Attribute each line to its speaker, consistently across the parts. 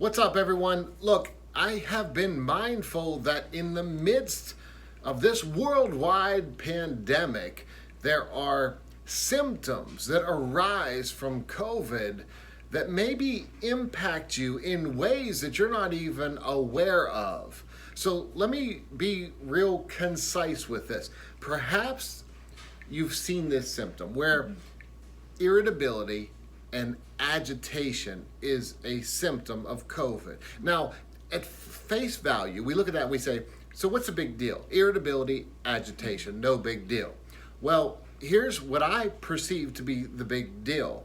Speaker 1: What's up, everyone? Look, I have been mindful that in the midst of this worldwide pandemic, there are symptoms that arise from COVID that maybe impact you in ways that you're not even aware of. So let me be real concise with this. Perhaps you've seen this symptom where irritability and agitation is a symptom of COVID. Now, at face value, we look at that and we say, so what's the big deal? Irritability, agitation, no big deal. Well, here's what I perceive to be the big deal.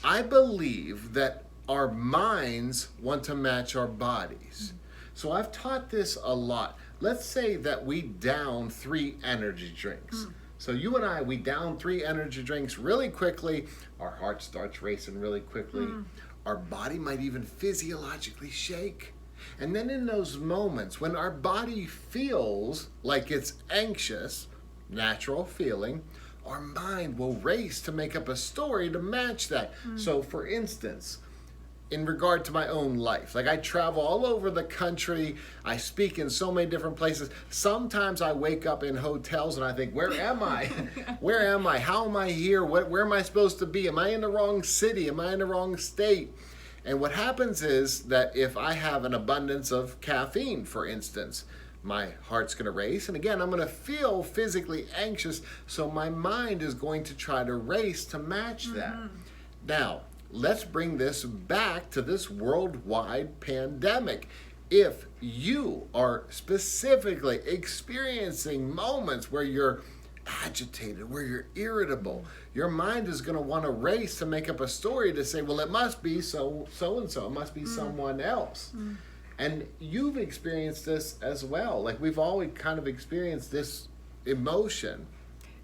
Speaker 1: I believe that our minds want to match our bodies. So I've taught this a lot. Let's say that we down 3 energy drinks. So you and I, we down 3 energy drinks really quickly. Our heart starts racing really quickly. Our body might even physiologically shake. And then in those moments when our body feels like it's anxious, natural feeling, our mind will race to make up a story to match that. So for instance, in regard to my own life, like I travel all over the country, I speak in so many different places. Sometimes I wake up in hotels and I think, where am I? Where am I? How am I here? Where am I supposed to be? Am I in the wrong city? Am I in the wrong state? And what happens is that if I have an abundance of caffeine, for instance, my heart's going to race. And again, I'm going to feel physically anxious. So my mind is going to try to race to match that. Now, let's bring this back to this worldwide pandemic. If you are specifically experiencing moments where you're agitated, where you're irritable, your mind is going to want to race to make up a story to say, well, it must be so-and-so, it must be someone else. And you've experienced this as well. Like we've all kind of experienced this emotion.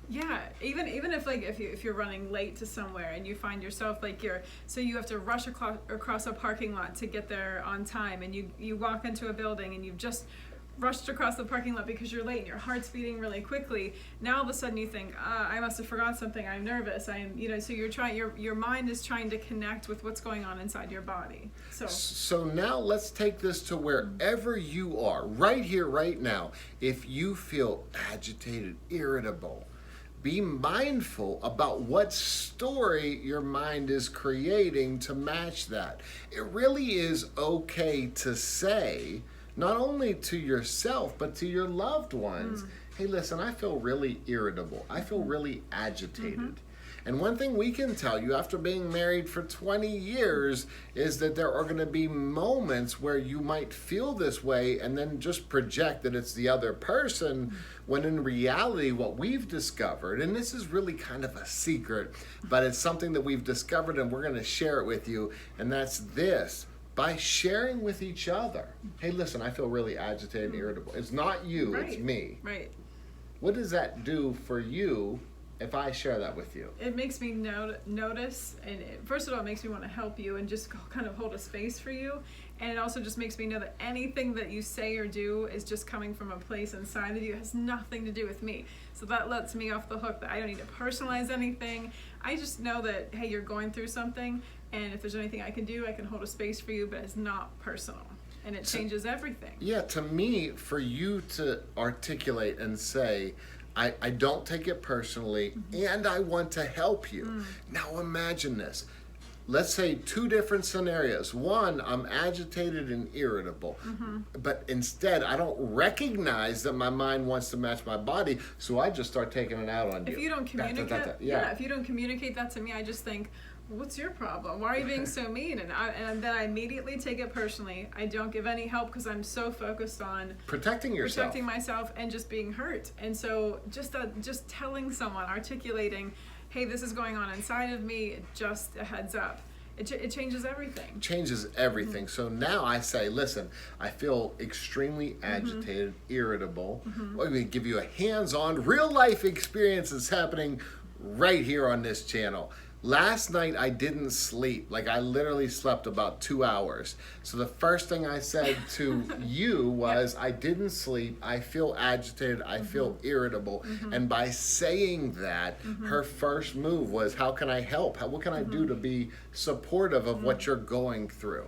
Speaker 2: Yeah, even if you're running late to somewhere and you find yourself like you have to rush across a parking lot to get there on time, and you walk into a building and you've just rushed across the parking lot because you're late and your heart's beating really quickly. Now all of a sudden you think, I must have forgot something. I'm nervous. So your mind is trying to connect with what's going on inside your body. So
Speaker 1: now let's take this to wherever you are, right here, right now. If you feel agitated, irritable, be mindful about what story your mind is creating to match that. It really is okay to say, not only to yourself, but to your loved ones, hey, listen, I feel really irritable. I feel really agitated. And one thing we can tell you after being married for 20 years is that there are going to be moments where you might feel this way and then just project that it's the other person, when in reality what we've discovered, and this is really kind of a secret, but it's something that we've discovered and we're going to share it with you, and that's this. By sharing with each other, hey, listen, I feel really agitated and irritable. It's not you, it's me.
Speaker 2: Right.
Speaker 1: What does that do for you if I share that with you?
Speaker 2: It makes me notice, and first of all, it makes me want to help you and just kind of hold a space for you. And it also just makes me know that anything that you say or do is just coming from a place inside of you. It has nothing to do with me. So that lets me off the hook that I don't need to personalize anything. I just know that, hey, you're going through something, and if there's anything I can do, I can hold a space for you, but it's not personal. And it changes everything. Yeah,
Speaker 1: to me, for you to articulate and say, I don't take it personally, and I want to help you. Now imagine this. Let's say 2 different scenarios. One, I'm agitated and irritable, but instead I don't recognize that my mind wants to match my body, so I just start taking it out on you.
Speaker 2: If you don't communicate, if you don't communicate that to me, I just think, what's your problem? Why are you being so mean? And then I immediately take it personally. I don't give any help because I'm so focused on
Speaker 1: protecting
Speaker 2: myself and just being hurt. And so just telling someone, articulating, hey, this is going on inside of me, just a heads up. It changes everything.
Speaker 1: Changes everything. So now I say, listen, I feel extremely agitated, irritable. I'm going to give you a hands-on, real-life experience that's happening right here on this channel. Last night I didn't sleep. Like I literally slept about 2 hours. So the first thing I said to you was, I didn't sleep. I feel agitated. I feel irritable. And by saying that, her first move was, how can I help? What can I do to be supportive of what you're going through?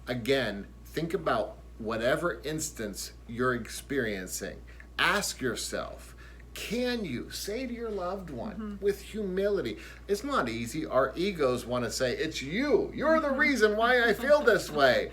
Speaker 1: again, think about whatever instance you're experiencing. Ask yourself, can you say to your loved one with humility? It's not easy. Our egos want to say, it's you. You're the reason why I feel this way.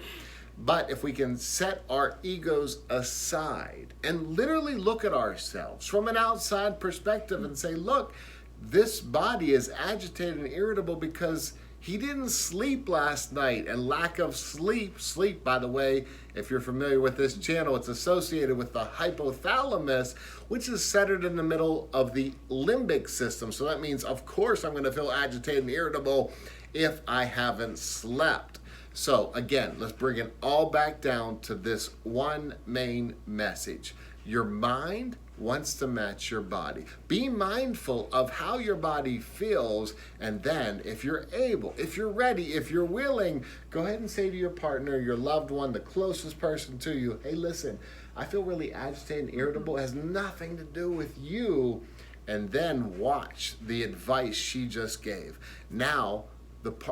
Speaker 1: But if we can set our egos aside and literally look at ourselves from an outside perspective and say, look, this body is agitated and irritable because he didn't sleep last night, and lack of sleep, by the way, if you're familiar with this channel, it's associated with the hypothalamus, which is centered in the middle of the limbic system. So that means, of course, I'm going to feel agitated and irritable if I haven't slept. So again, let's bring it all back down to this one main message. Your mind wants to match your body. Be mindful of how your body feels, and then if you're able, if you're ready, if you're willing, go ahead and say to your partner, your loved one, the closest person to you, hey, listen, I feel really agitated and irritable. It has nothing to do with you. And then watch the advice she just gave. Now,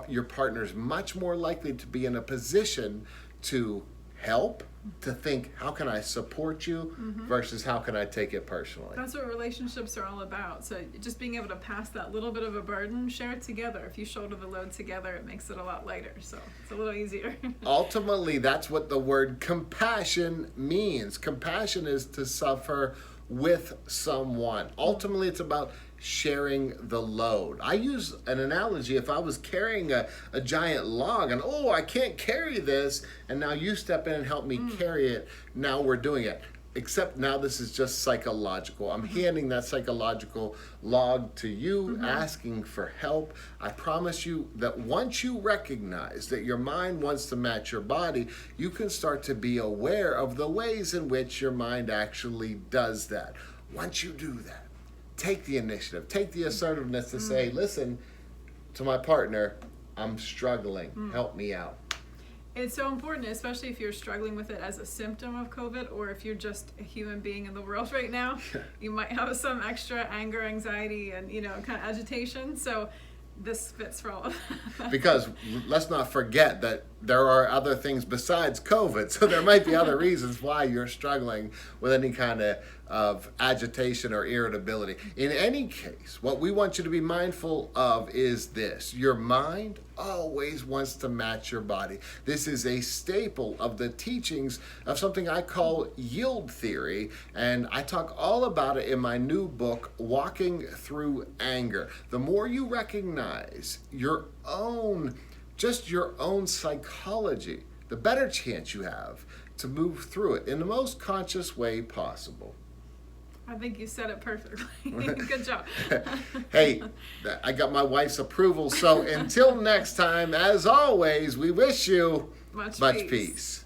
Speaker 1: your partner is much more likely to be in a position to help, to think, how can I support you versus how can I take it personally?
Speaker 2: That's what relationships are all about. So just being able to pass that little bit of a burden, share it together. If you shoulder the load together, it makes it a lot lighter. So it's a little easier.
Speaker 1: Ultimately, that's what the word compassion means. Compassion is to suffer with someone. Ultimately, it's about sharing the load. I use an analogy. If I was carrying a giant log and, oh, I can't carry this, and now you step in and help me carry it, now we're doing it. Except now this is just psychological. I'm handing that psychological log to you, asking for help. I promise you that once you recognize that your mind wants to match your body, you can start to be aware of the ways in which your mind actually does that. Once you do that, take the initiative, take the assertiveness to say, listen to my partner, I'm struggling, help me out.
Speaker 2: It's so important, especially if you're struggling with it as a symptom of COVID, or if you're just a human being in the world right now. You might have some extra anger, anxiety, and kind of agitation. So this fits for all of that.
Speaker 1: Because let's not forget that there are other things besides COVID. So there might be other reasons why you're struggling with any kind of agitation or irritability. In any case, what we want you to be mindful of is this. Your mind always wants to match your body. This is a staple of the teachings of something I call yield theory, and I talk all about it in my new book, Walking Through Anger. The more you recognize your own psychology, the better chance you have to move through it in the most conscious way possible.
Speaker 2: I think you said it perfectly. Good job.
Speaker 1: Hey, I got my wife's approval. So until next time, as always, we wish you much peace.